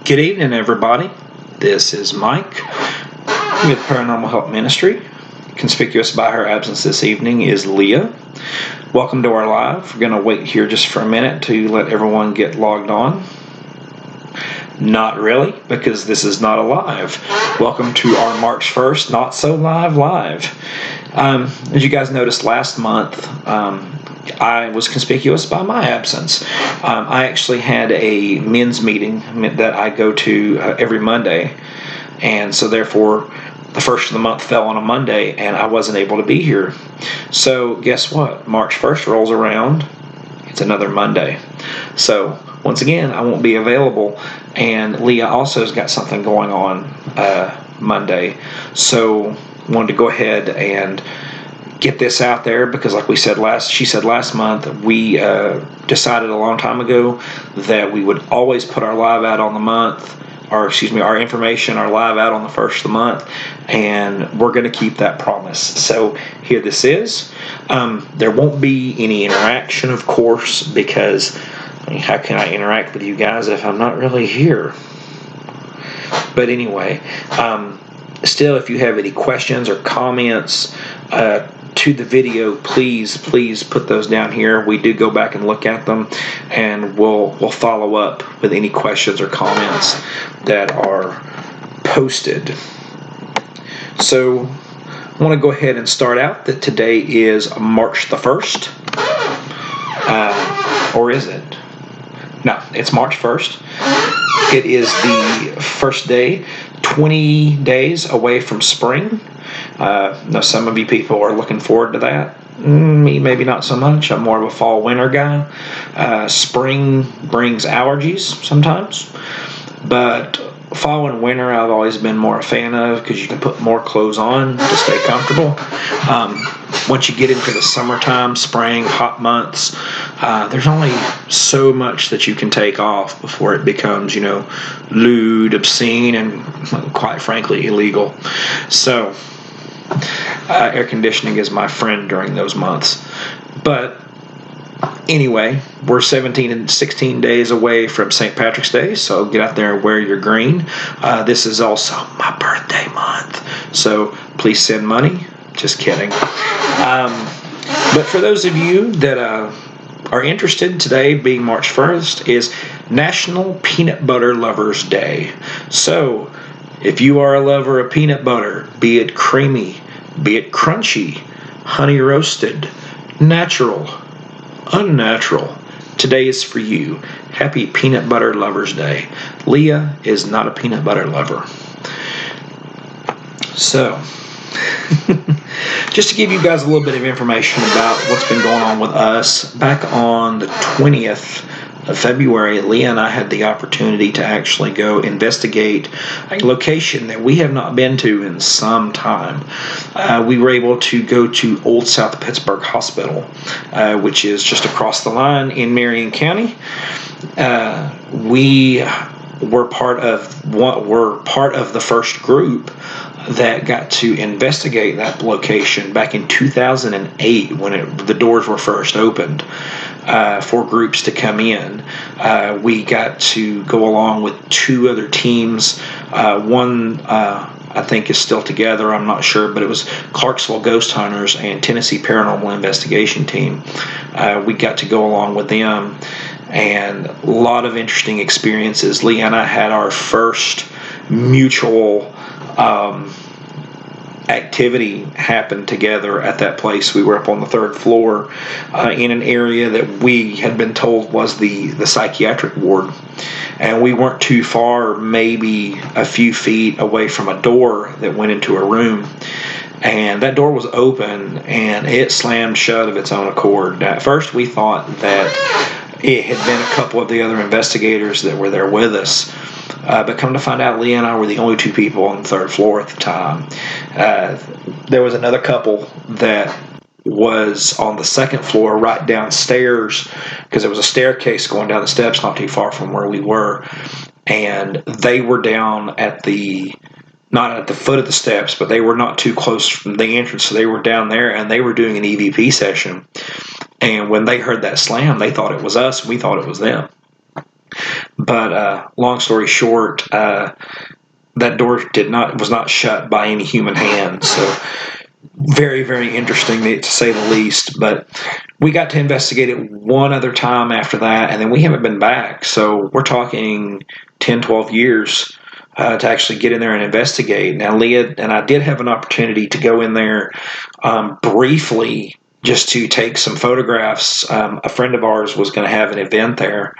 Good evening, everybody. This is Mike with Paranormal Help Ministry. Conspicuous by her absence this evening is Leah. Welcome to our live. We're going to wait here just for a minute to let everyone get logged on. Not really, because this is not a live. Welcome to our March 1st, not so live. As you guys noticed last month, I was conspicuous by my absence. I actually had a men's meeting that I go to every Monday, and so therefore the first of the month fell on a Monday, and I wasn't able to be here. So guess what? March 1st rolls around. It's another Monday. So once again, I won't be available, and Leah also has got something going on Monday. So wanted to go ahead and get this out there because, like she said last month, we decided a long time ago that we would always put our live out on the month, our information, our live out on the first of the month, and we're going to keep that promise. So here this is. There won't be any interaction, of course, because how can I interact with you guys if I'm not really here? But anyway, still, if you have any questions or comments to the video, please put those down here. We do go back and look at them, and we'll follow up with any questions or comments that are posted. So I want to go ahead and start out that today is March the 1st. Or is it? No, it's March 1st. It is the first day, 20 days away from spring. Now, some of you people are looking forward to that. Me, maybe not so much. I'm more of a fall-winter guy. Spring brings allergies sometimes, but fall and winter I've always been more a fan of because you can put more clothes on to stay comfortable. Once you get into the summertime, spring, hot months, there's only so much that you can take off before it becomes, lewd, obscene, and quite frankly illegal. So air conditioning is my friend during those months. But anyway, we're 17 and 16 days away from St. Patrick's Day, so get out there and wear your green. This is also my birthday month, so please send money. Just kidding. But for those of you that are interested, today being March 1st is National Peanut Butter Lovers Day. So if you are a lover of peanut butter, be it creamy, be it crunchy, honey roasted, natural, unnatural, today is for you. Happy Peanut Butter Lovers Day. Leah is not a peanut butter lover. So just to give you guys a little bit of information about what's been going on with us, back on the 20th of February, Leah and I had the opportunity to actually go investigate a location that we have not been to in some time. We were able to go to Old South Pittsburgh Hospital, which is just across the line in Marion County. We were part of the first group that got to investigate that location back in 2008 when the doors were first opened for groups to come in. We got to go along with two other teams. One I think is still together, I'm not sure, but it was Clarksville Ghost Hunters and Tennessee Paranormal Investigation Team. We got to go along with them, and a lot of interesting experiences. Leah and I had our first mutual activity happen together at that place. We were up on the third floor in an area that we had been told was the psychiatric ward, and we weren't too far, maybe a few feet away from a door that went into a room, and that door was open and it slammed shut of its own accord. Now, at first we thought that it had been a couple of the other investigators that were there with us. But come to find out, Leah and I were the only two people on the third floor at the time. There was another couple that was on the second floor right downstairs, because there was a staircase going down the steps not too far from where we were. And they were down not at the foot of the steps, but they were not too close from the entrance. So they were down there and they were doing an EVP session. And when they heard that slam, they thought it was us. We thought it was them. But long story short, that door was not shut by any human hand. So very, very interesting to say the least. But we got to investigate it one other time after that, and then we haven't been back. So we're talking 10, 12 years to actually get in there and investigate. Now, Leah and I did have an opportunity to go in there briefly just to take some photographs. A friend of ours was going to have an event there,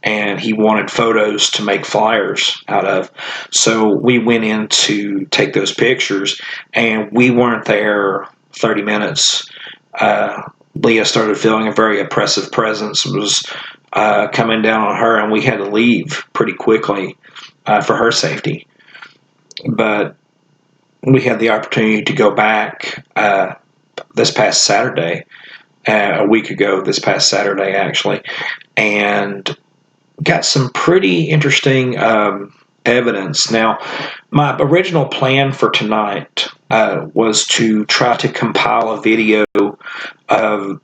and he wanted photos to make flyers out of. So we went in to take those pictures, and we weren't there 30 minutes. Leah started feeling a very oppressive presence was coming down on her, and we had to leave pretty quickly for her safety. But we had the opportunity to go back this past Saturday, a week ago, this past Saturday actually, and got some pretty interesting evidence. Now, my original plan for tonight was to try to compile a video of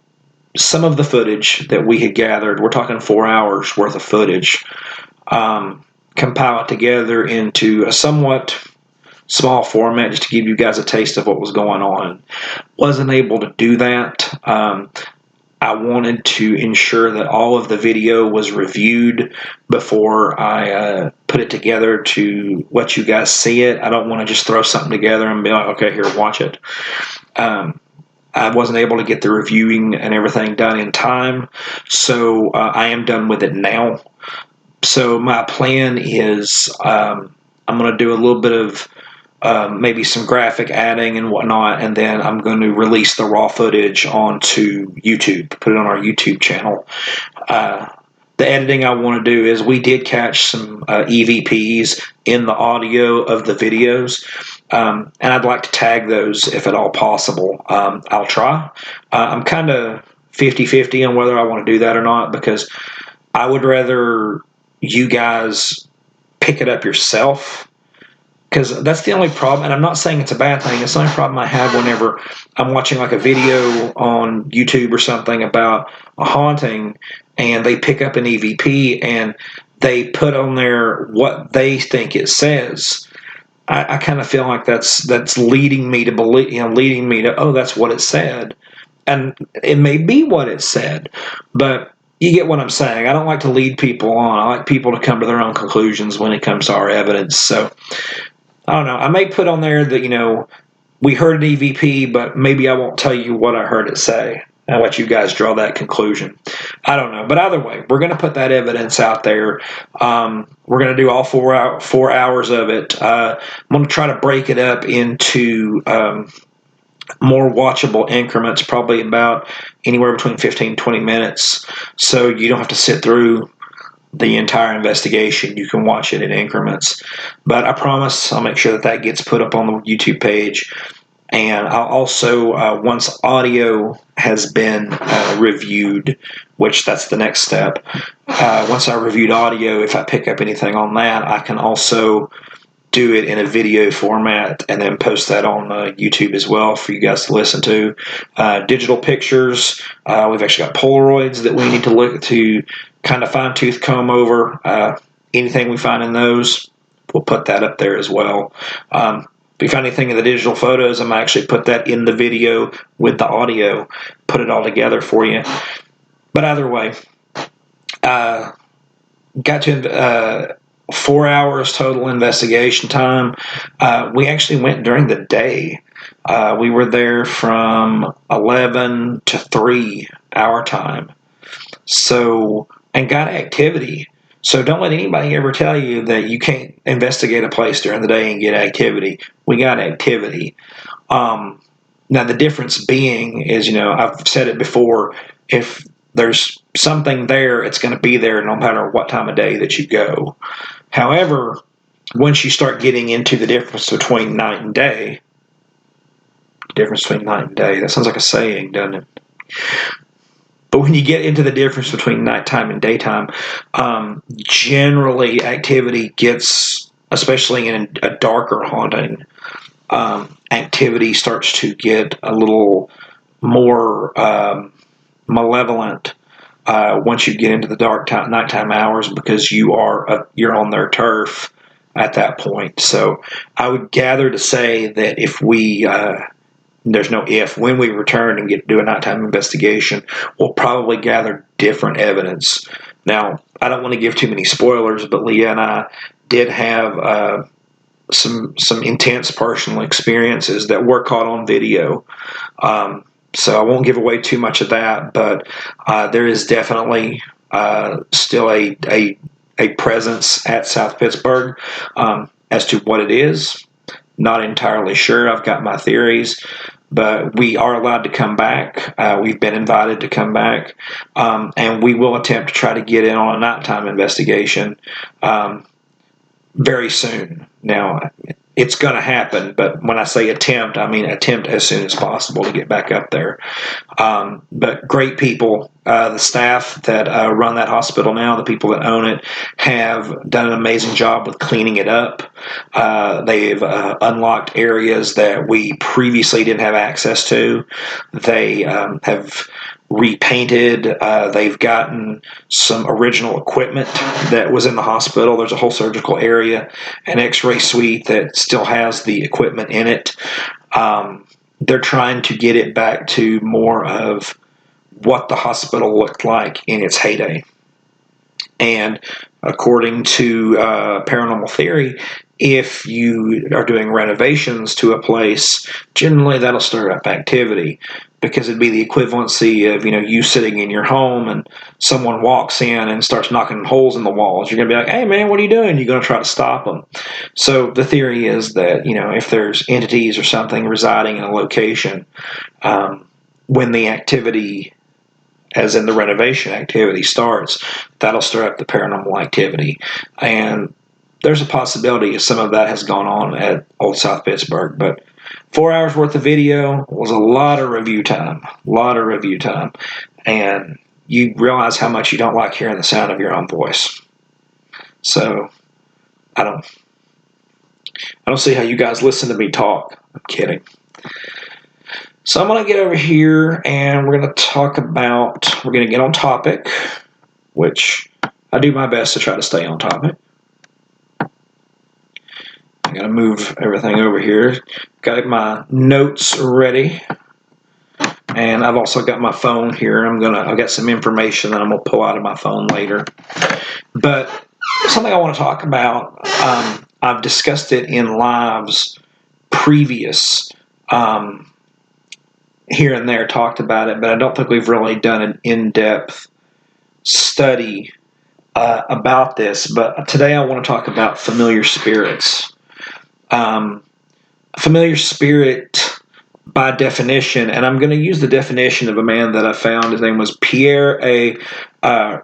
some of the footage that we had gathered. We're talking 4 hours worth of footage. Compile it together into a somewhat small format just to give you guys a taste of what was going on. Wasn't able to do that. I wanted to ensure that all of the video was reviewed before I put it together to let you guys see it. I don't want to just throw something together and be like, okay, here, watch it. I wasn't able to get the reviewing and everything done in time, so I am done with it now. So my plan is I'm going to do a little bit of maybe some graphic adding and whatnot, and then I'm going to release the raw footage onto YouTube, put it on our YouTube channel. The editing I want to do is we did catch some EVPs in the audio of the videos, and I'd like to tag those if at all possible. I'll try. I'm kind of 50-50 on whether I want to do that or not, because I would rather you guys pick it up yourself, because that's the only problem. And I'm not saying it's a bad thing. It's the only problem I have whenever I'm watching like a video on YouTube or something about a haunting, and they pick up an EVP and they put on there what they think it says. I kind of feel like that's leading me to believe, leading me to, oh, that's what it said, and it may be what it said, but you get what I'm saying. I don't like to lead people on. I like people to come to their own conclusions when it comes to our evidence. So I don't know. I may put on there that, we heard an EVP, but maybe I won't tell you what I heard it say. I'll let you guys draw that conclusion. I don't know. But either way, we're going to put that evidence out there. We're going to do all 4 hours of it. I'm going to try to break it up into more watchable increments, probably about anywhere between 15 and 20 minutes. So you don't have to sit through the entire investigation. You can watch it in increments. But I promise I'll make sure that gets put up on the YouTube page. And I'll also, once audio has been reviewed, which that's the next step, once I reviewed audio, if I pick up anything on that, I can also do it in a video format and then post that on YouTube as well for you guys to listen to. Digital pictures, we've actually got Polaroids that we need to look to kind of fine-tooth comb over. Anything we find in those, we'll put that up there as well. If you find anything in the digital photos, I'm actually put that in the video with the audio, put it all together for you. But either way, got to 4 hours total investigation time. We actually went during the day. We were there from 11 to 3 our time. So, and got activity. So don't let anybody ever tell you that you can't investigate a place during the day and get activity. We got activity. Now the difference being is, I've said it before, if there's something there, it's going to be there no matter what time of day that you go. However, once you start getting into the difference between night and day, that sounds like a saying, doesn't it? But when you get into the difference between nighttime and daytime, generally activity gets, especially in a darker haunting, activity starts to get a little more malevolent. once you get into the nighttime hours, because you're on their turf at that point. So I would gather to say that if we there's no if. When we return and do a nighttime investigation, we'll probably gather different evidence. Now, I don't want to give too many spoilers, but Leah and I did have some intense personal experiences that were caught on video. So I won't give away too much of that, but there is definitely still a presence at South Pittsburgh. As to what it is, not entirely sure. I've got my theories, but we are allowed to come back. We've been invited to come back, and we will attempt to try to get in on a nighttime investigation very soon. Now, it's going to happen, but when I say attempt, I mean attempt as soon as possible to get back up there. But great people. The staff that run that hospital now, the people that own it, have done an amazing job with cleaning it up. They've unlocked areas that we previously didn't have access to. They have repainted. They've gotten some original equipment that was in the hospital. There's a whole surgical area, an x-ray suite that still has the equipment in it. They're trying to get it back to more of what the hospital looked like in its heyday. And according to Paranormal Theory, if you are doing renovations to a place, generally that'll stir up activity, because it'd be the equivalency of, you sitting in your home and someone walks in and starts knocking holes in the walls. You're going to be like, hey man, what are you doing? You're going to try to stop them. So the theory is that, if there's entities or something residing in a location, when the activity, as in the renovation activity, starts, that'll stir up the paranormal activity. And there's a possibility some of that has gone on at Old South Pittsburgh, but 4 hours worth of video was a lot of review time, and you realize how much you don't like hearing the sound of your own voice. So I don't see how you guys listen to me talk. I'm kidding. So I'm going to get over here and we're going to get on topic, which I do my best to try to stay on topic. I got to move everything over here. Got my notes ready. And I've also got my phone here. I've got some information that I'm going to pull out of my phone later. But something I want to talk about, I've discussed it in lives previous, here and there, talked about it, but I don't think we've really done an in-depth study about this. But today I want to talk about familiar spirits. Familiar spirit, by definition, and I'm going to use the definition of a man that I found. His name was Pierre I'm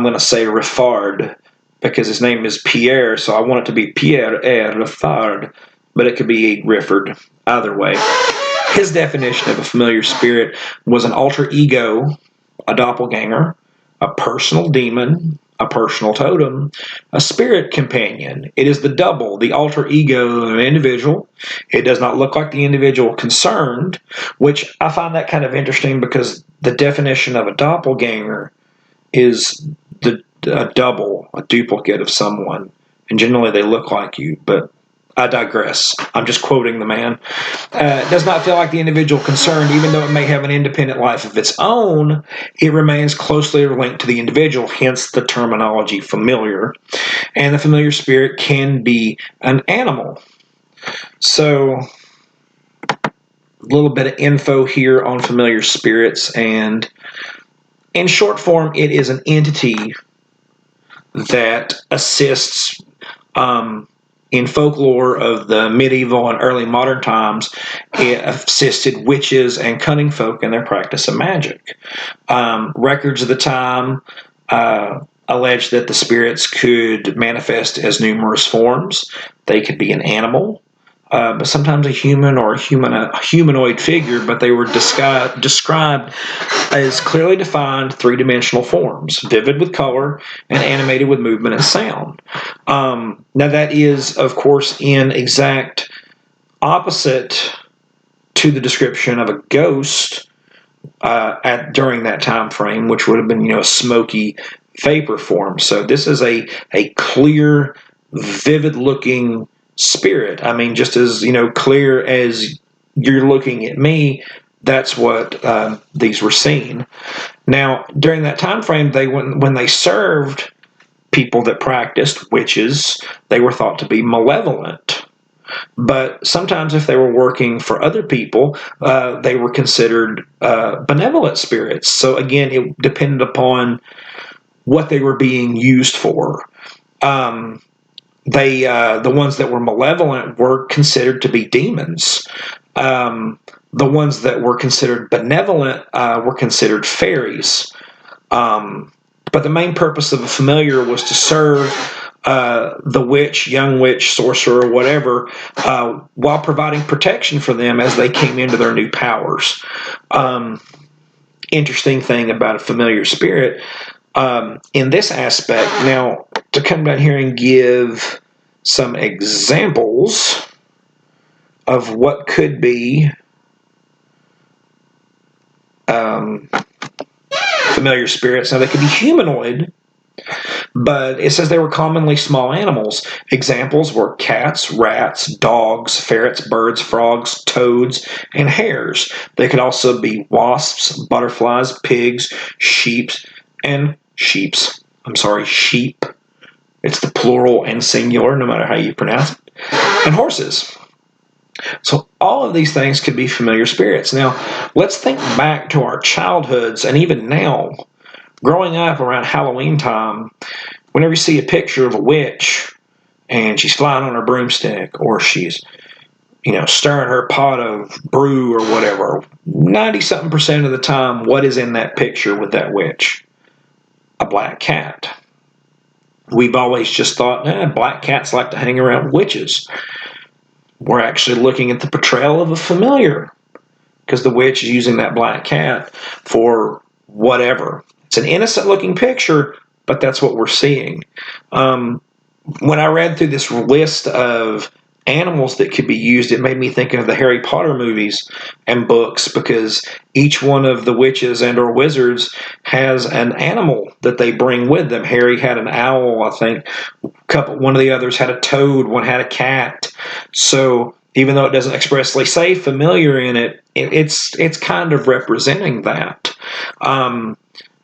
going to say Riffard, because his name is Pierre, so I want it to be Pierre Riffard, but it could be Rifford, either way. His definition of a familiar spirit was an alter ego, a doppelganger, a personal demon, a personal totem, a spirit companion. It is the double, the alter ego of an individual. It does not look like the individual concerned, which I find that kind of interesting, because the definition of a doppelganger is a double, a duplicate of someone, and generally they look like you, but I digress. I'm just quoting the man. It does not feel like the individual concerned, even though it may have an independent life of its own. It remains closely linked to the individual, hence the terminology familiar. And the familiar spirit can be an animal. So, a little bit of info here on familiar spirits. And in short form, it is an entity that assists in folklore of the medieval and early modern times. It assisted witches and cunning folk in their practice of magic. Records of the time allege that the spirits could manifest as numerous forms. They could be an animal, but sometimes a human or a humanoid figure, but they were described as clearly defined three-dimensional forms, vivid with color and animated with movement and sound. Now that is, of course, in exact opposite to the description of a ghost during that time frame, which would have been a smoky vapor form. So this is a clear, vivid looking spirit. I mean, just as clear as you're looking at me. That's what these were seen. Now, during that time frame, when they served people that practiced witches, they were thought to be malevolent. But sometimes, if they were working for other people, they were considered benevolent spirits. So again, it depended upon what they were being used for. The ones that were malevolent were considered to be demons. The ones that were considered benevolent were considered fairies. But the main purpose of a familiar was to serve the witch, young witch, sorcerer, whatever, while providing protection for them as they came into their new powers. Interesting thing about a familiar spirit in this aspect. Now, to come down here and give some examples of what could be familiar spirits. Now, they could be humanoid, but it says they were commonly small animals. Examples were cats, rats, dogs, ferrets, birds, frogs, toads, and hares. They could also be wasps, butterflies, pigs, sheep. Sheep. It's the plural and singular, no matter how you pronounce it. And horses. So all of these things could be familiar spirits. Now, let's think back to our childhoods and even now. Growing up around Halloween time, whenever you see a picture of a witch and she's flying on her broomstick or she's, stirring her pot of brew or whatever, 90-something% of the time, what is in that picture with that witch? A black cat. We've always just thought, black cats like to hang around witches. We're actually looking at the portrayal of a familiar because the witch is using that black cat for whatever. It's an innocent looking picture, but that's what we're seeing. When I read through this list of animals that could be used, it made me think of the Harry Potter movies and books because each one of the witches and or wizards has an animal that they bring with them. Harry had an owl, I think. One of the others had a toad, one had a cat. So even though it doesn't expressly say familiar in it, it's kind of representing that.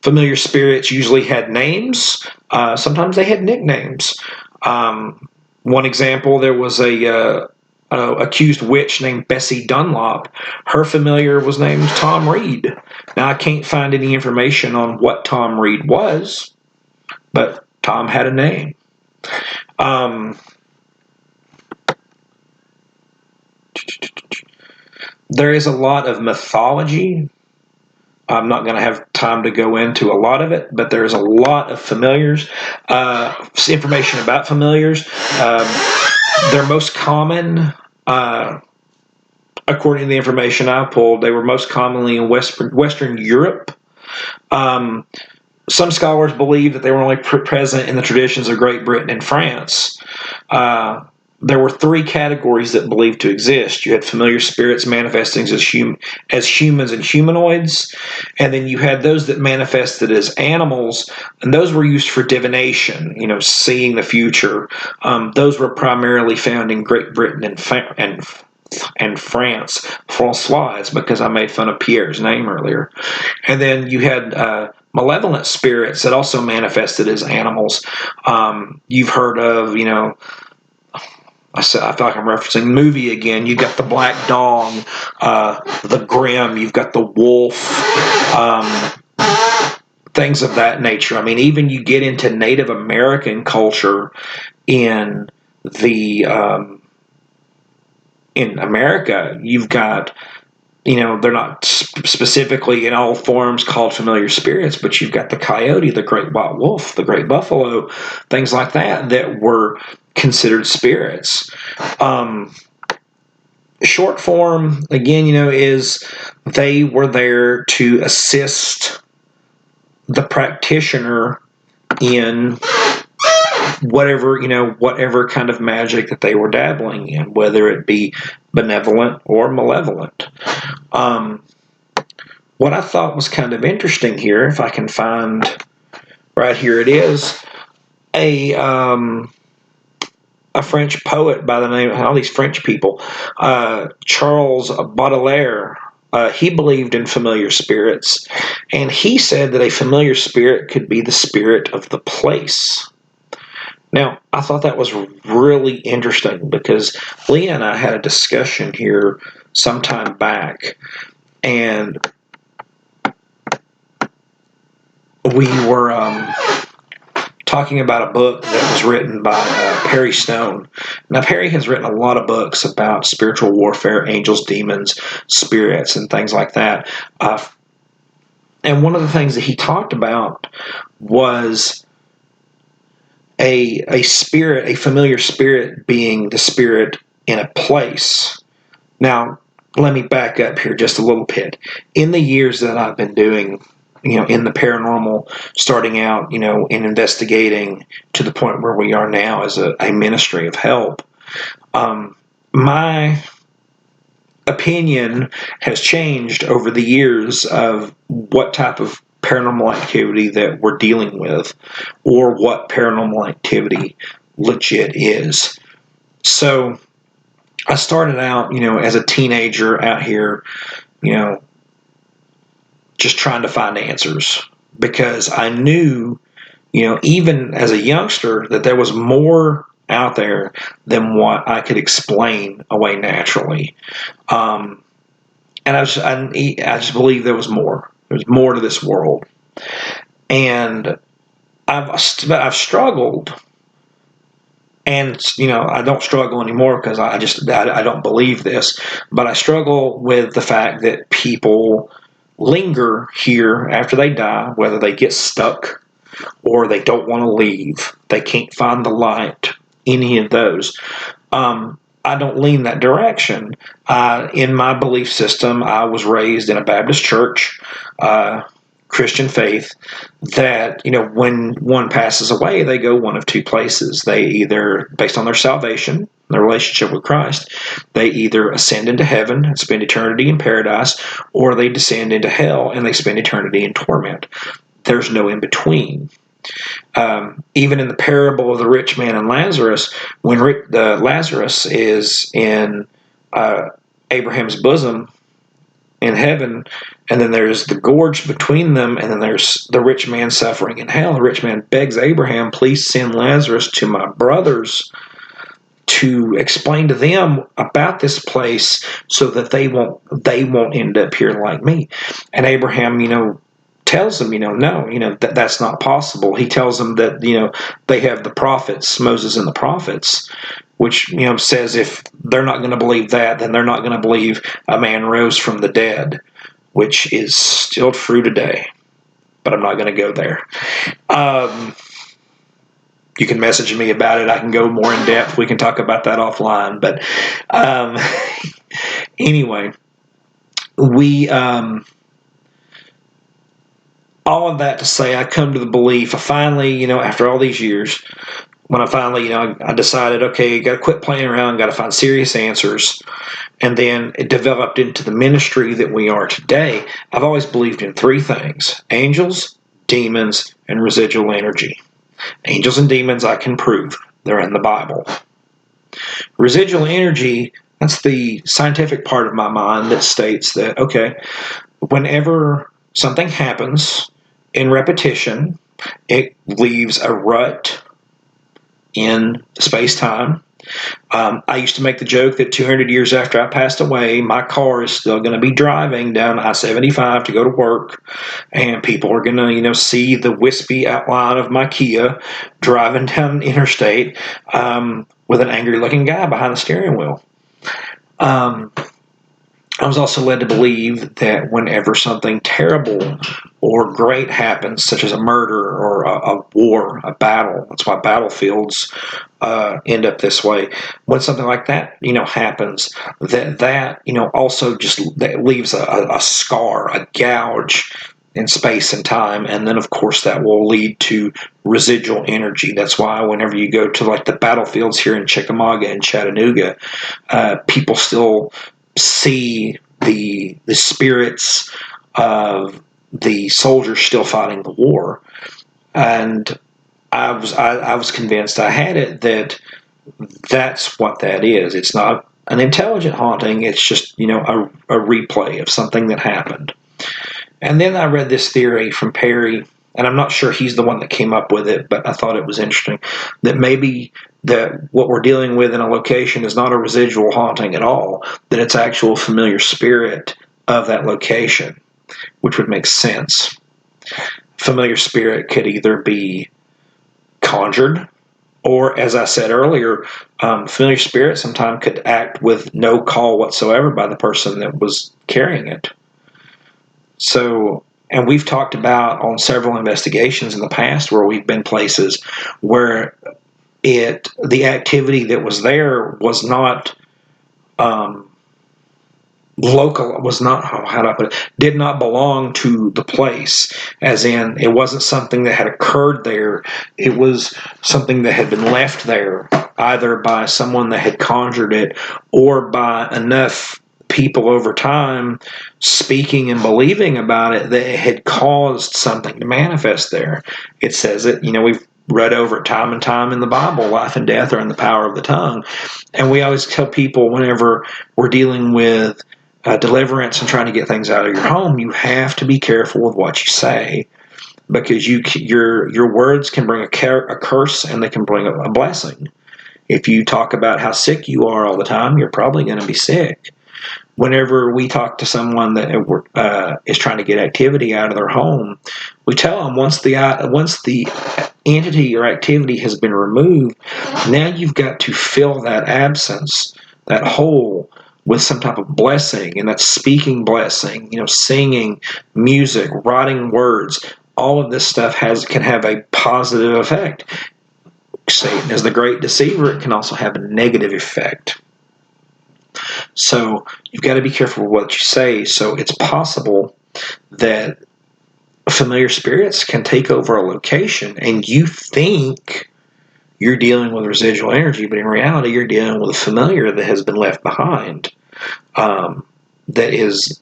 Familiar spirits usually had names. Sometimes they had nicknames. One example, there was a accused witch named Bessie Dunlop. Her familiar was named Tom Reed. Now, I can't find any information on what Tom Reed was, but Tom had a name. There is a lot of mythology. I'm not going to have time to go into a lot of it, but there's a lot of familiars, information about familiars. They're most common, according to the information I pulled, they were most commonly in Western Europe. Some scholars believe that they were only present in the traditions of Great Britain and France. There were three categories that believed to exist. You had familiar spirits manifesting as humans and humanoids, and then you had those that manifested as animals, and those were used for divination, seeing the future. Those were primarily found in Great Britain and France. Francois, because I made fun of Pierre's name earlier. And then you had malevolent spirits that also manifested as animals. You've heard of, I feel like I'm referencing the movie again. You've got the black dog, the grim, you've got the wolf, things of that nature. I mean, even you get into Native American culture in America, you've got, they're not specifically in all forms called familiar spirits, but you've got the coyote, the great white wolf, the great buffalo, things like that were considered spirits. Short form, again, is they were there to assist the practitioner in whatever kind of magic that they were dabbling in, whether it be benevolent or malevolent. what I thought was kind of interesting here, if I can find, right here it is, a French poet by the name, all these French people, Charles Baudelaire. He believed in familiar spirits, and he said that a familiar spirit could be the spirit of the place. Now, I thought that was really interesting because Leah and I had a discussion here some time back, and we were talking about a book that was written by Perry Stone. Now, Perry has written a lot of books about spiritual warfare, angels, demons, spirits, and things like that. And one of the things that he talked about was a spirit, a familiar spirit, being the spirit in a place. Now, let me back up here just a little bit. In the years that I've been doing, in the paranormal, starting out, in investigating to the point where we are now as a ministry of help, my opinion has changed over the years of what type of paranormal activity that we're dealing with, or what paranormal activity legit is. So I started out, as a teenager out here, just trying to find answers, because I knew, even as a youngster, that there was more out there than what I could explain away naturally. And I just believe there was more. There's more to this world, and I've struggled, and I don't struggle anymore because I don't believe this, but I struggle with the fact that people linger here after they die, whether they get stuck or they don't want to leave, they can't find the light, any of those. I don't lean that direction. In my belief system, I was raised in a Baptist church, Christian faith, that, when one passes away, they go one of two places. They either, based on their salvation, their relationship with Christ, they either ascend into heaven and spend eternity in paradise, or they descend into hell and they spend eternity in torment. There's no in between. Even in the parable of the rich man and Lazarus, when Lazarus is in Abraham's bosom in heaven, and then there's the gorge between them, and then there's the rich man suffering in hell. The rich man begs Abraham, please send Lazarus to my brothers to explain to them about this place so that they won't end up here like me. And Abraham, tells them, no, that's not possible. He tells them that, they have the prophets, Moses and the prophets, which, says if they're not going to believe that, then they're not going to believe a man rose from the dead, which is still true today. But I'm not going to go there. You can message me about it. I can go more in depth. We can talk about that offline. But anyway, we... all of that to say, I come to the belief, I finally, after all these years, when I finally, I decided, okay, got to quit playing around, got to find serious answers. And then it developed into the ministry that we are today. I've always believed in three things: angels, demons, and residual energy. Angels and demons, I can prove. They're in the Bible. Residual energy, that's the scientific part of my mind that states that, okay, whenever something happens in repetition, it leaves a rut in space-time. I used to make the joke that 200 years after I passed away, my car is still going to be driving down I-75 to go to work, and people are going to, see the wispy outline of my Kia driving down the interstate with an angry-looking guy behind the steering wheel. I was also led to believe that whenever something terrible or great happens, such as a murder or a war, a battle — that's why battlefields end up this way — when something like that, happens, that also just that leaves a scar, a gouge in space and time, and then of course that will lead to residual energy. That's why whenever you go to like the battlefields here in Chickamauga and Chattanooga, people still see the spirits of the soldiers still fighting the war. And I was convinced I had it, that that's what that is. It's not an intelligent haunting. It's just, a replay of something that happened. And then I read this theory from Perry, and I'm not sure he's the one that came up with it, but I thought it was interesting that maybe that what we're dealing with in a location is not a residual haunting at all, that it's actual familiar spirit of that location, which would make sense. Familiar spirit could either be conjured, or, as I said earlier, familiar spirit sometimes could act with no call whatsoever by the person that was carrying it. So, and we've talked about on several investigations in the past where we've been places where the activity that was there was not local, was not, how do I put it, did not belong to the place, as in it wasn't something that had occurred there. It was something that had been left there either by someone that had conjured it, or by enough people over time speaking and believing about it that it had caused something to manifest there. It says it, we've read over it time and time in the Bible, life and death are in the power of the tongue. And we always tell people, whenever we're dealing with deliverance and trying to get things out of your home, you have to be careful with what you say, because your words can bring a curse, and they can bring a blessing. If you talk about how sick you are all the time, you're probably going to be sick. Whenever we talk to someone that is trying to get activity out of their home, we tell them once the entity or activity has been removed, now you've got to fill that absence, that hole, with some type of blessing, and that's speaking blessing, singing, music, writing words. All of this stuff can have a positive effect. Satan is the great deceiver. It can also have a negative effect. So you've got to be careful with what you say. So it's possible that familiar spirits can take over a location, and you think you're dealing with residual energy, but in reality, you're dealing with a familiar that has been left behind, that is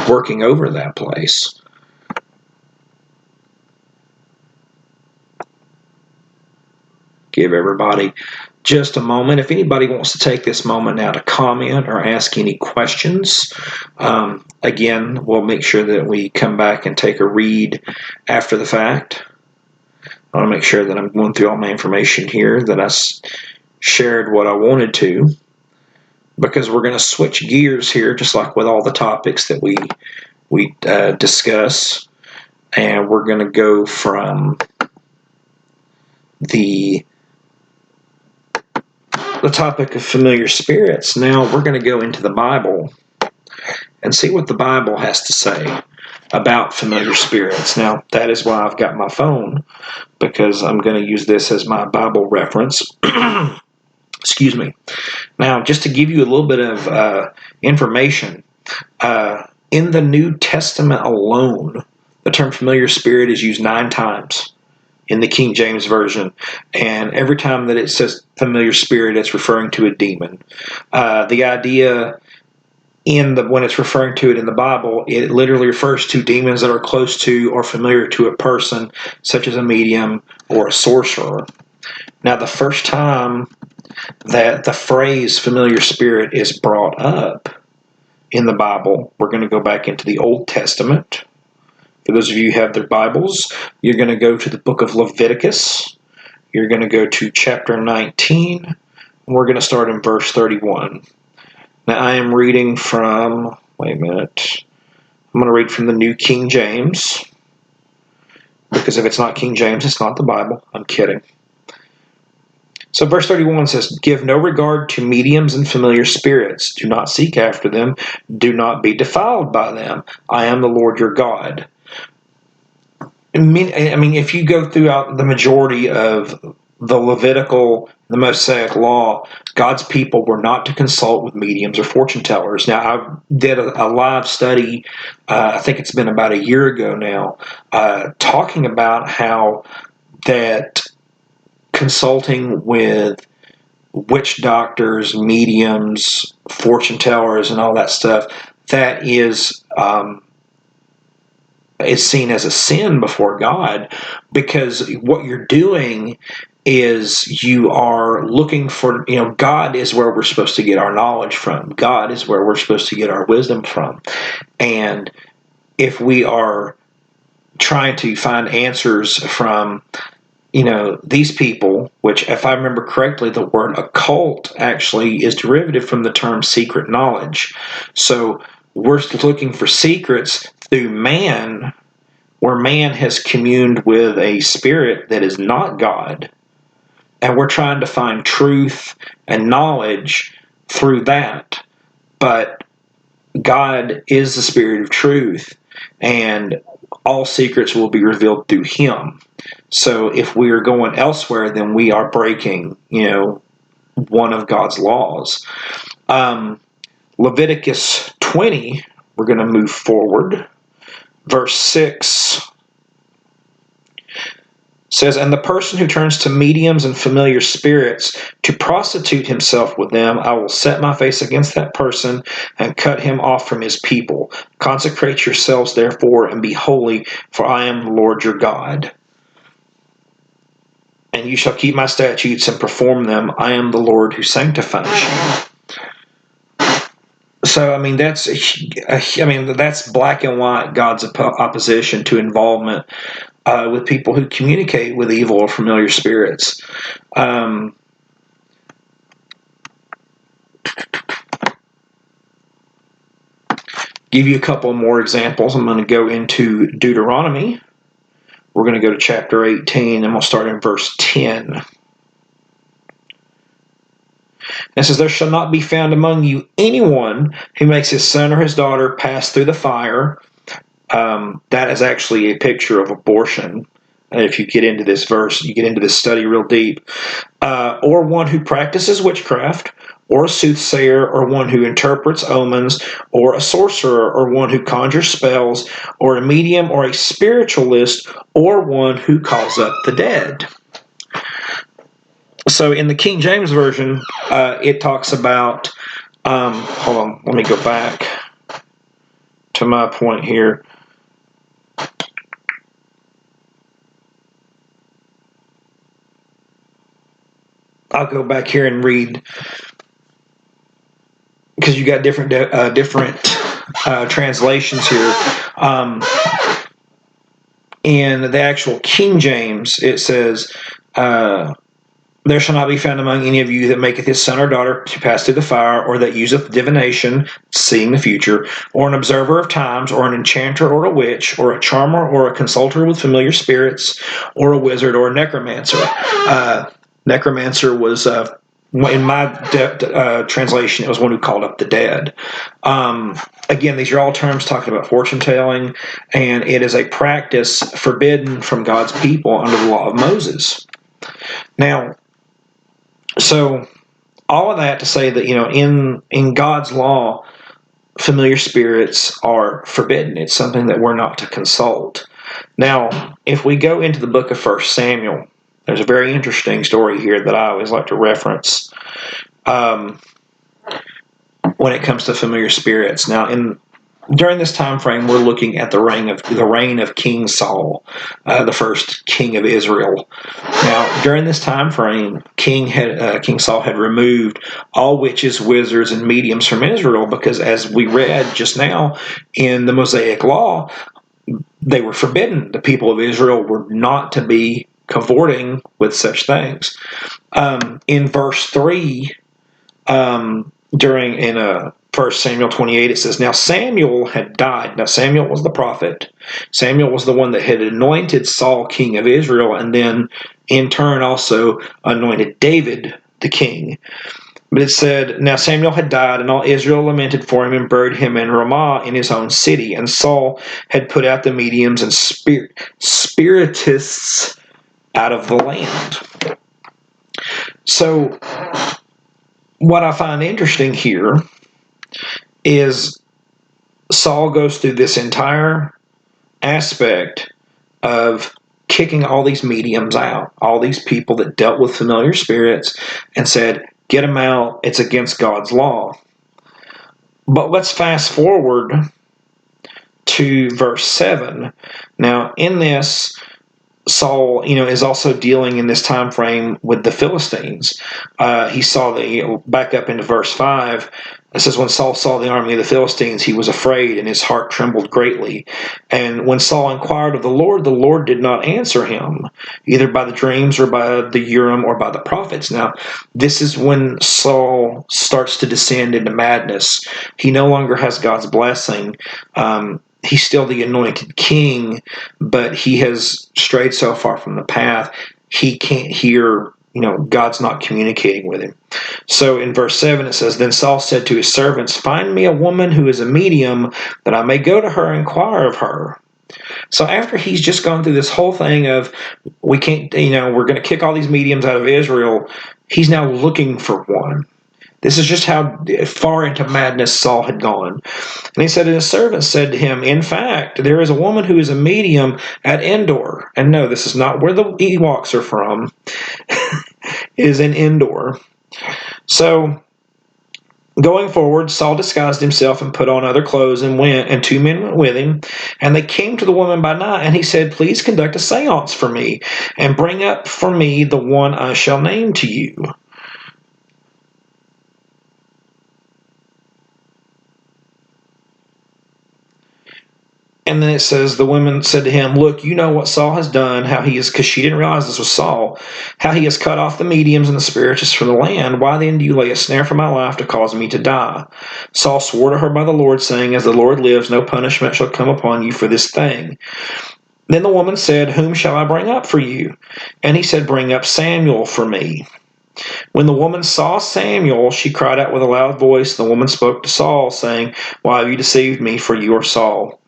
working over that place. Give everybody just a moment. If anybody wants to take this moment now to comment or ask any questions, again, we'll make sure that we come back and take a read after the fact. I want to make sure that I'm going through all my information here, that I shared what I wanted to, because we're going to switch gears here, just like with all the topics that we discuss, and we're going to go from the topic of familiar spirits. Now we're going to go into the Bible and see what the Bible has to say about familiar spirits. Now, that is why I've got my phone, because I'm going to use this as my Bible reference. Excuse me. Now, just to give you a little bit of information, in the New Testament alone, the term familiar spirit is used 9 times in the King James Version, and every time that it says familiar spirit, it's referring to a demon. The idea when it's referring to it in the Bible, it literally refers to demons that are close to or familiar to a person, such as a medium or a sorcerer. Now, the first time that the phrase familiar spirit is brought up in the Bible, we're going to go back into the Old Testament. For those of you who have their Bibles, you're going to go to the book of Leviticus. You're going to go to chapter 19, and we're going to start in verse 31. Now, I am reading from, wait a minute, I'm going to read from the New King James, because if it's not King James, it's not the Bible. I'm kidding. So verse 31 says, "Give no regard to mediums and familiar spirits. Do not seek after them. Do not be defiled by them. I am the Lord your God." I mean, if you go throughout the majority of the Levitical, the Mosaic law, God's people were not to consult with mediums or fortune tellers. Now, I did a live study, I think it's been about a year ago now, talking about how that consulting with witch doctors, mediums, fortune tellers, and all that stuff, that is is seen as a sin before God, because what you're doing is you are looking for, God is where we're supposed to get our knowledge from. God is where we're supposed to get our wisdom from. And if we are trying to find answers from, these people, which, if I remember correctly, the word occult actually is derivative from the term secret knowledge. So we're looking for secrets through man, where man has communed with a spirit that is not God. And we're trying to find truth and knowledge through that. But God is the spirit of truth, and all secrets will be revealed through him. So if we are going elsewhere, then we are breaking, one of God's laws. Leviticus 20, we're going to move forward. Verse 6 says, "And the person who turns to mediums and familiar spirits to prostitute himself with them, I will set my face against that person and cut him off from his people. Consecrate yourselves, therefore, and be holy, for I am the Lord your God. And you shall keep my statutes and perform them. I am the Lord who sanctifies you." So, that's black and white God's opposition to involvement with people who communicate with evil or familiar spirits. Give you a couple more examples. I'm going to go into Deuteronomy. We're going to go to chapter 18, and we'll start in verse 10. It says, "There shall not be found among you anyone who makes his son or his daughter pass through the fire." That is actually a picture of abortion. And if you get into this verse, you get into this study real deep. "Or one who practices witchcraft, or a soothsayer, or one who interprets omens, or a sorcerer, or one who conjures spells, or a medium, or a spiritualist, or one who calls up the dead." So in the King James Version, it talks about, hold on, let me go back to my point here. I'll go back here and read, because you got different translations here. In the actual King James, it says, "There shall not be found among any of you that maketh his son or daughter to pass through the fire, or that useth divination, seeing the future, or an observer of times, or an enchanter, or a witch, or a charmer, or a consulter with familiar spirits, or a wizard, or a necromancer." Necromancer was, in my translation, it was one who called up the dead. Again, these are all terms talking about fortune telling, and it is a practice forbidden from God's people under the law of Moses. Now, so all of that to say that, in God's law, familiar spirits are forbidden. It's something that we're not to consult. Now, if we go into the book of 1 Samuel, there's a very interesting story here that I always like to reference when it comes to familiar spirits. Now, during this time frame, we're looking at the reign of King Saul, the first king of Israel. Now, during this time frame, King Saul had removed all witches, wizards, and mediums from Israel, because, as we read just now in the Mosaic Law, they were forbidden. The people of Israel were not to be cavorting with such things. In verse 3, in 1 Samuel 28, it says, "Now Samuel had died." Now Samuel was the prophet. Samuel was the one that had anointed Saul king of Israel, and then in turn also anointed David the king. But it said, "Now Samuel had died, and all Israel lamented for him and buried him in Ramah in his own city. And Saul had put out the mediums and spiritists out of the land." So what I find interesting here is Saul goes through this entire aspect of kicking all these mediums out, all these people that dealt with familiar spirits, and said, "Get them out, it's against God's law." But let's fast forward to verse 7. Now, in this, Saul, is also dealing in this time frame with the Philistines. He saw back up into verse 5. It says, when Saul saw the army of the Philistines, he was afraid, and his heart trembled greatly. And when Saul inquired of the Lord did not answer him, either by the dreams or by the Urim or by the prophets. Now, this is when Saul starts to descend into madness. He no longer has God's blessing. He's still the anointed king, but he has strayed so far from the path, he can't hear, God's not communicating with him. So in verse 7 it says, then Saul said to his servants, find me a woman who is a medium, that I may go to her and inquire of her. So after he's just gone through this whole thing of, we can't, we're going to kick all these mediums out of Israel, he's now looking for one. This is just how far into madness Saul had gone. And he said, and his servant said to him, in fact, there is a woman who is a medium at Endor. And no, this is not where the Ewoks are from. It is in Endor. So, going forward, Saul disguised himself and put on other clothes and went, and 2 men went with him. And they came to the woman by night, and he said, please conduct a seance for me, and bring up for me the one I shall name to you. And then it says, the woman said to him, look, you know what Saul has done, how he is, because she didn't realize this was Saul, how he has cut off the mediums and the spiritists from the land. Why then do you lay a snare for my life to cause me to die? Saul swore to her by the Lord, saying, as the Lord lives, no punishment shall come upon you for this thing. Then the woman said, whom shall I bring up for you? And he said, bring up Samuel for me. When the woman saw Samuel, she cried out with a loud voice. The woman spoke to Saul, saying, why have you deceived me, for you are Saul?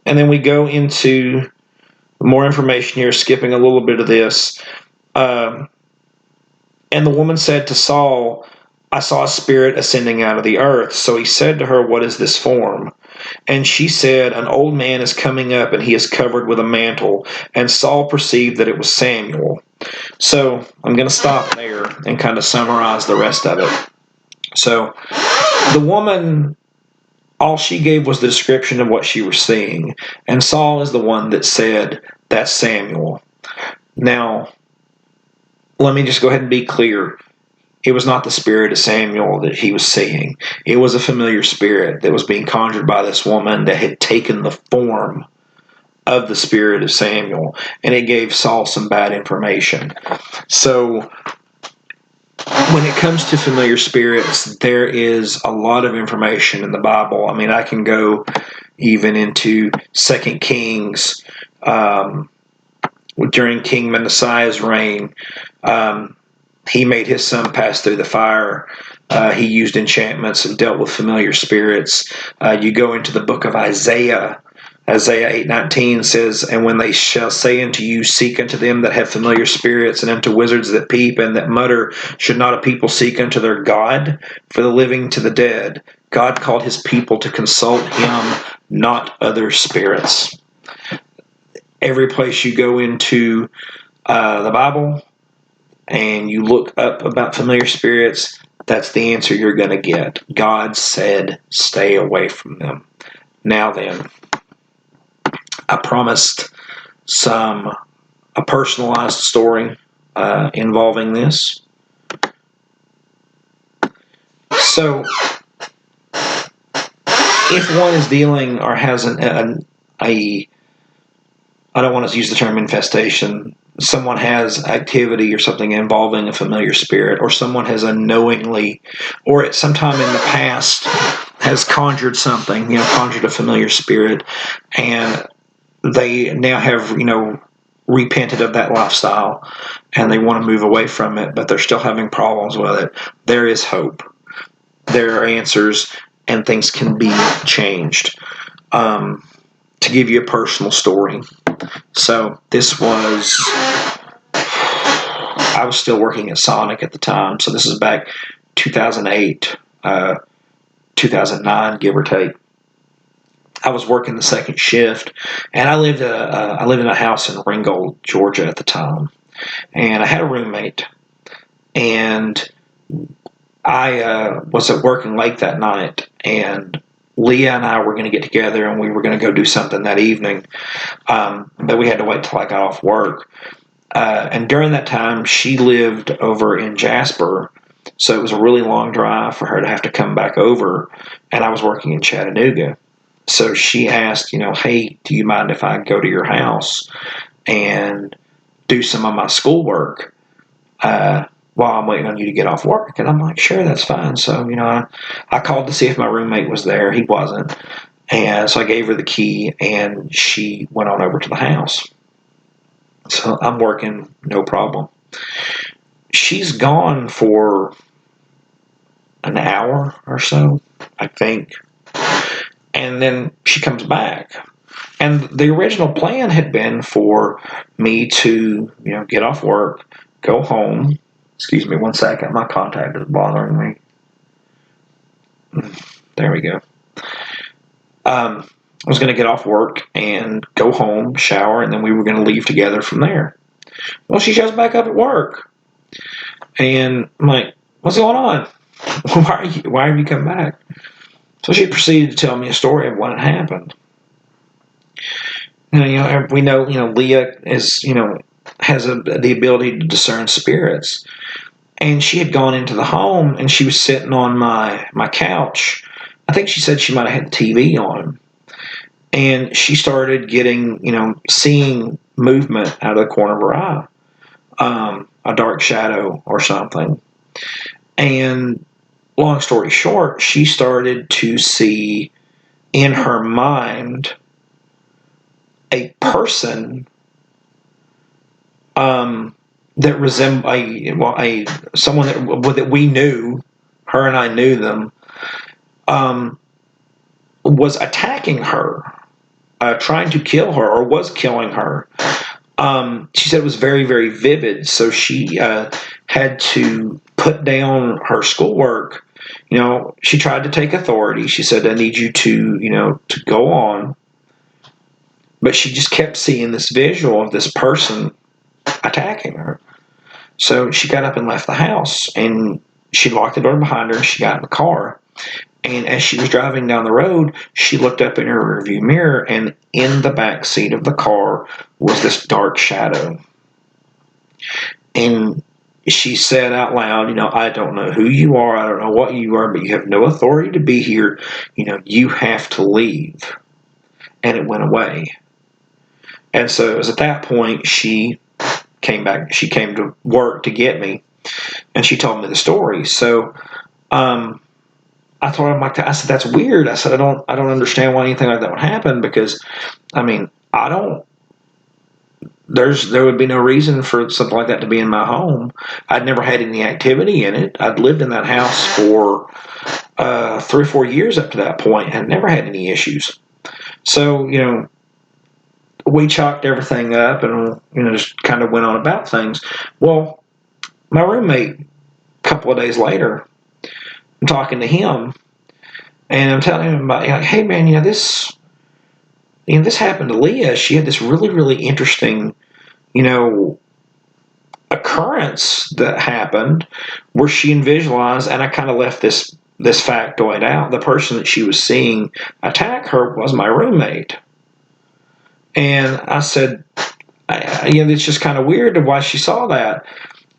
And then we go into more information here, skipping a little bit of this. And the woman said to Saul, I saw a spirit ascending out of the earth. So he said to her, what is this form? And she said, an old man is coming up, and he is covered with a mantle. And Saul perceived that it was Samuel. So I'm going to stop there and kind of summarize the rest of it. So the woman, all she gave was the description of what she was seeing. And Saul is the one that said, that's Samuel. Now, let me just go ahead and be clear. It was not the spirit of Samuel that he was seeing. It was a familiar spirit that was being conjured by this woman that had taken the form of the spirit of Samuel. And it gave Saul some bad information. So when it comes to familiar spirits, there is a lot of information in the Bible. I mean, I can go even into 2 Kings. During King Manasseh's reign, he made his son pass through the fire. He used enchantments and dealt with familiar spirits. You go into the book of Isaiah. Isaiah 8:19 says, and when they shall say unto you, seek unto them that have familiar spirits, and unto wizards that peep and that mutter, should not a people seek unto their God? For the living to the dead, God called his people to consult him, not other spirits. Every place you go into the Bible and you look up about familiar spirits, that's the answer you're going to get. God said, stay away from them. Now then, I promised a personalized story involving this. So, if one is dealing or has I don't want to use the term infestation, someone has activity or something involving a familiar spirit, or someone has unknowingly, or at some time in the past, has conjured something, conjured a familiar spirit, and they now have, repented of that lifestyle and they want to move away from it, but they're still having problems with it. There is hope. There are answers, and things can be changed. To give you a personal story. So this was, I was still working at Sonic at the time. So this is back 2008, 2009, give or take. I was working the second shift, and I lived in a house in Ringgold, Georgia at the time, and I had a roommate, and I was at working late that night, and Leah and I were going to get together and we were going to go do something that evening, but we had to wait till I got off work. And during that time, she lived over in Jasper, so it was a really long drive for her to have to come back over, and I was working in Chattanooga. So she asked, hey, do you mind if I go to your house and do some of my schoolwork while I'm waiting on you to get off work? And I'm like, sure, that's fine. So, I called to see if my roommate was there. He wasn't. And so I gave her the key, and she went on over to the house. So I'm working, no problem. She's gone for an hour or so, I think. And then she comes back. And the original plan had been for me to, get off work, go home. Excuse me one second. My contact is bothering me. There we go. I was going to get off work and go home, shower, and then we were going to leave together from there. Well, she shows back up at work. And I'm like, what's going on? Why have you come back? So she proceeded to tell me a story of what had happened. We know, Leah is, has the ability to discern spirits. And she had gone into the home and she was sitting on my couch. I think she said she might have had the TV on. And she started getting, seeing movement out of the corner of her eye, a dark shadow or something. And long story short, she started to see in her mind a person that resembled someone that we knew, her and I knew them, was attacking her, trying to kill her, or was killing her. She said it was very, very vivid, so she had to put down her schoolwork. She tried to take authority. She said, I need you to go on. But she just kept seeing this visual of this person attacking her. So she got up and left the house, and she locked the door behind her, and she got in the car. And as she was driving down the road, she looked up in her rearview mirror, and in the back seat of the car was this dark shadow. And she said out loud, I don't know who you are, I don't know what you are, but you have no authority to be here. You have to leave. And it went away. And so it was at that point she came back. She came to work to get me, and she told me the story. So I told him, I said, that's weird. I said, I don't understand why anything like that would happen, because there would be no reason for something like that to be in my home. I'd never had any activity in it. I'd lived in that house for 3 or 4 years up to that point and never had any issues. So, we chalked everything up and, just kind of went on about things. Well, my roommate, a couple of days later, I'm talking to him, and I'm telling him about, hey man, this happened to Leah. She had this really, really interesting, occurrence that happened where she visualized, and I kind of left this factoid out. The person that she was seeing attack her was my roommate. And I said, it's just kind of weird why she saw that.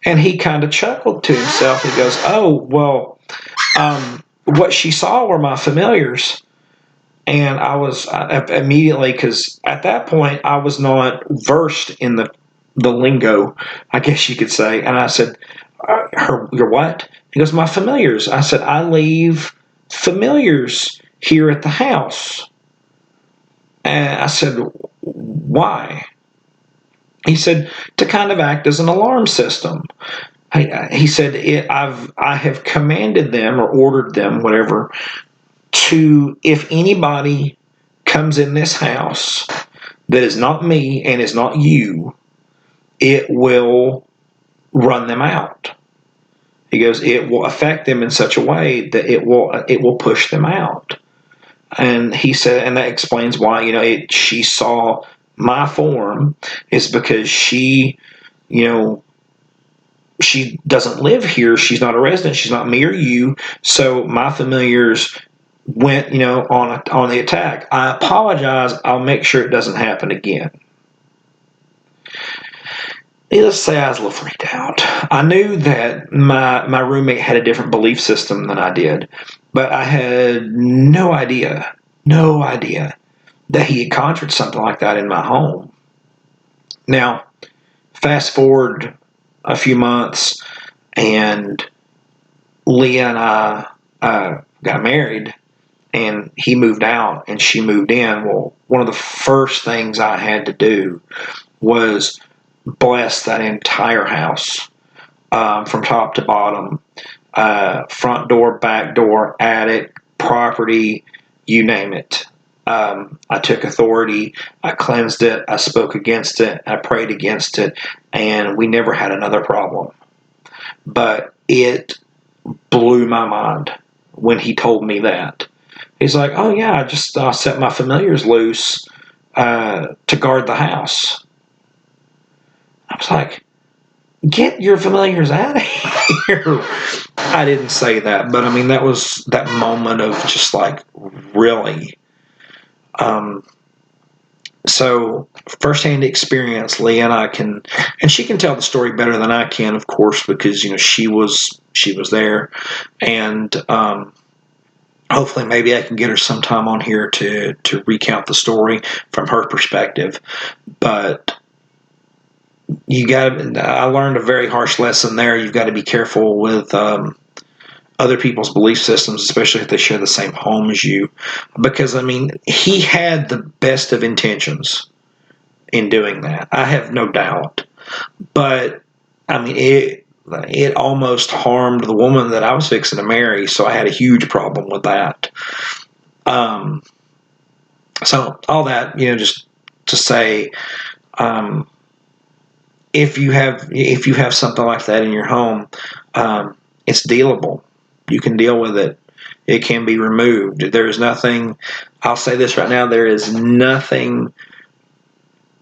And he kind of chuckled to himself. He goes, oh, well, what she saw were my familiars. And I was immediately, because at that point I was not versed in the lingo, I guess you could say. And I said, your what? He goes, my familiars. I said, I leave familiars here at the house. And I said, why? He said, to kind of act as an alarm system. He said, I have commanded them or ordered them, whatever, to, if anybody comes in this house that is not me and is not you, it will run them out. He goes, it will affect them in such a way that it will push them out. And he said, and that explains why, she saw my form, is because she doesn't live here. She's not a resident. She's not me or you. So my familiars went, on the attack. I apologize. I'll make sure it doesn't happen again. Needless to say, I was a little freaked out. I knew that my roommate had a different belief system than I did, but I had no idea that he had conjured something like that in my home. Now, fast forward a few months, and Leah and I got married, and he moved out and she moved in. Well, one of the first things I had to do was bless that entire house, from top to bottom, front door, back door, attic, property, you name it. I took authority, I cleansed it, I spoke against it, I prayed against it, and we never had another problem. But it blew my mind when he told me that. He's like, oh yeah, I just set my familiars loose to guard the house. I was like, get your familiars out of here. I didn't say that, but I mean, that was that moment of just like, really. So firsthand experience, Leah and I and she can tell the story better than I can, of course, because she was there, and hopefully maybe I can get her sometime on here to recount the story from her perspective. But I learned a very harsh lesson there. You've got to be careful with other people's belief systems, especially if they share the same home as you. Because, I mean, he had the best of intentions in doing that. I have no doubt. But, I mean, it almost harmed the woman that I was fixing to marry, so I had a huge problem with that. So all that, just to say, if you have something like that in your home, it's dealable. You can deal with it. It can be removed. There is nothing. I'll say this right now: there is nothing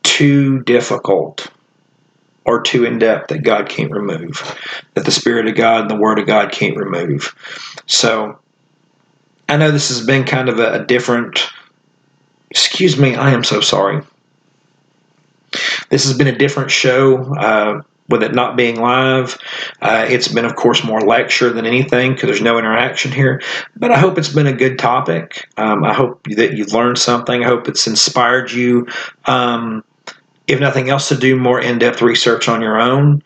too difficult or too in depth that God can't remove, that the Spirit of God and the Word of God can't remove. So I know this has been kind of a different. Excuse me, I am so sorry. This has been a different show with it not being live. It's been, of course, more lecture than anything because there's no interaction here. But I hope it's been a good topic. I hope that you've learned something. I hope it's inspired you, if nothing else, to do more in-depth research on your own.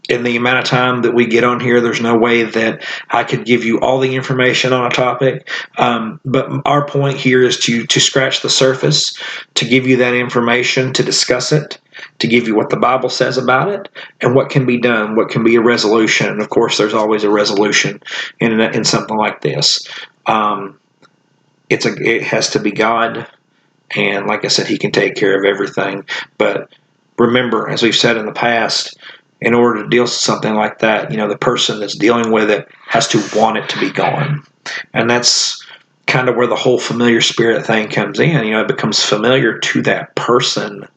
In the amount of time that we get on here, there's no way that I could give you all the information on a topic. But our point here is to scratch the surface, to give you that information, to discuss it, to give you what the Bible says about it, and what can be done, what can be a resolution. And of course, there's always a resolution in something like this. It has to be God, and like I said, He can take care of everything. But remember, as we've said in the past, in order to deal with something like that, the person that's dealing with it has to want it to be gone. And that's kind of where the whole familiar spirit thing comes in. It becomes familiar to that person.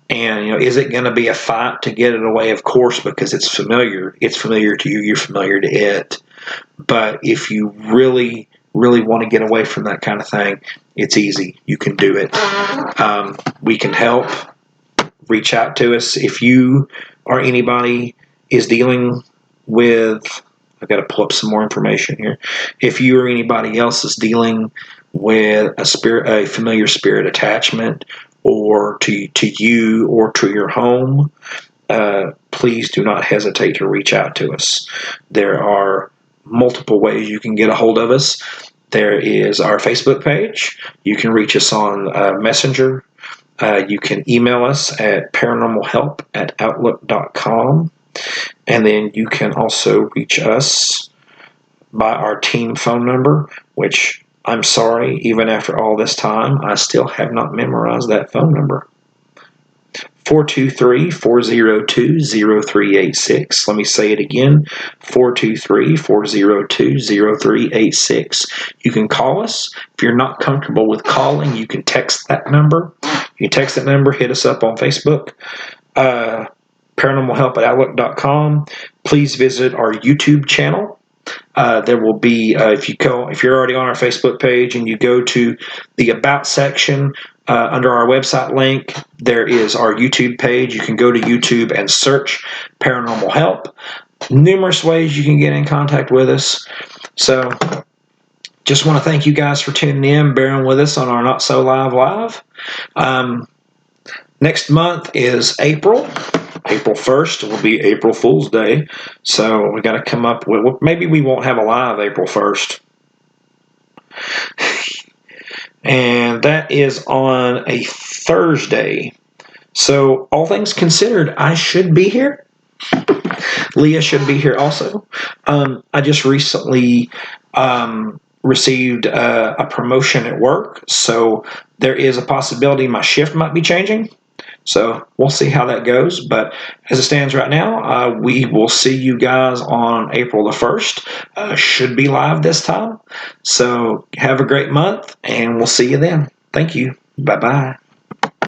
And, is it going to be a fight to get it away? Of course, because it's familiar. It's familiar to you. You're familiar to it. But if you really, really want to get away from that kind of thing, it's easy. You can do it. We can help. Reach out to us. If you or anybody is dealing with, I've got to pull up some more information here. If you or anybody else is dealing with a familiar spirit attachment, or to you or to your home, please do not hesitate to reach out to us. There are multiple ways you can get a hold of us. There is our Facebook page. You can reach us on Messenger. You can email us at paranormalhelp@outlook.com. And then you can also reach us by our team phone number, which I'm sorry, even after all this time, I still have not memorized that phone number. 423-402-0386. Let me say it again, 423-402-0386. You can call us. If you're not comfortable with calling, you can text that number. You text that number, hit us up on Facebook, paranormalhelp@outlook.com. Please visit our YouTube channel. There will be if you're already on our Facebook page and you go to the About section under our website link, there is our YouTube page. You can go to YouTube and search Paranormal Help. Numerous ways you can get in contact with us. So just want to thank you guys for tuning in, bearing with us on our Not So Live. Next month is April 1st will be April Fool's Day. So we got to come up with, maybe we won't have a live April 1st. And that is on a Thursday. So all things considered, I should be here. Leah should be here also. I just recently received a promotion at work, so there is a possibility my shift might be changing. So we'll see how that goes. But as it stands right now, we will see you guys on April the 1st. Should be live this time. So have a great month, and we'll see you then. Thank you. Bye-bye.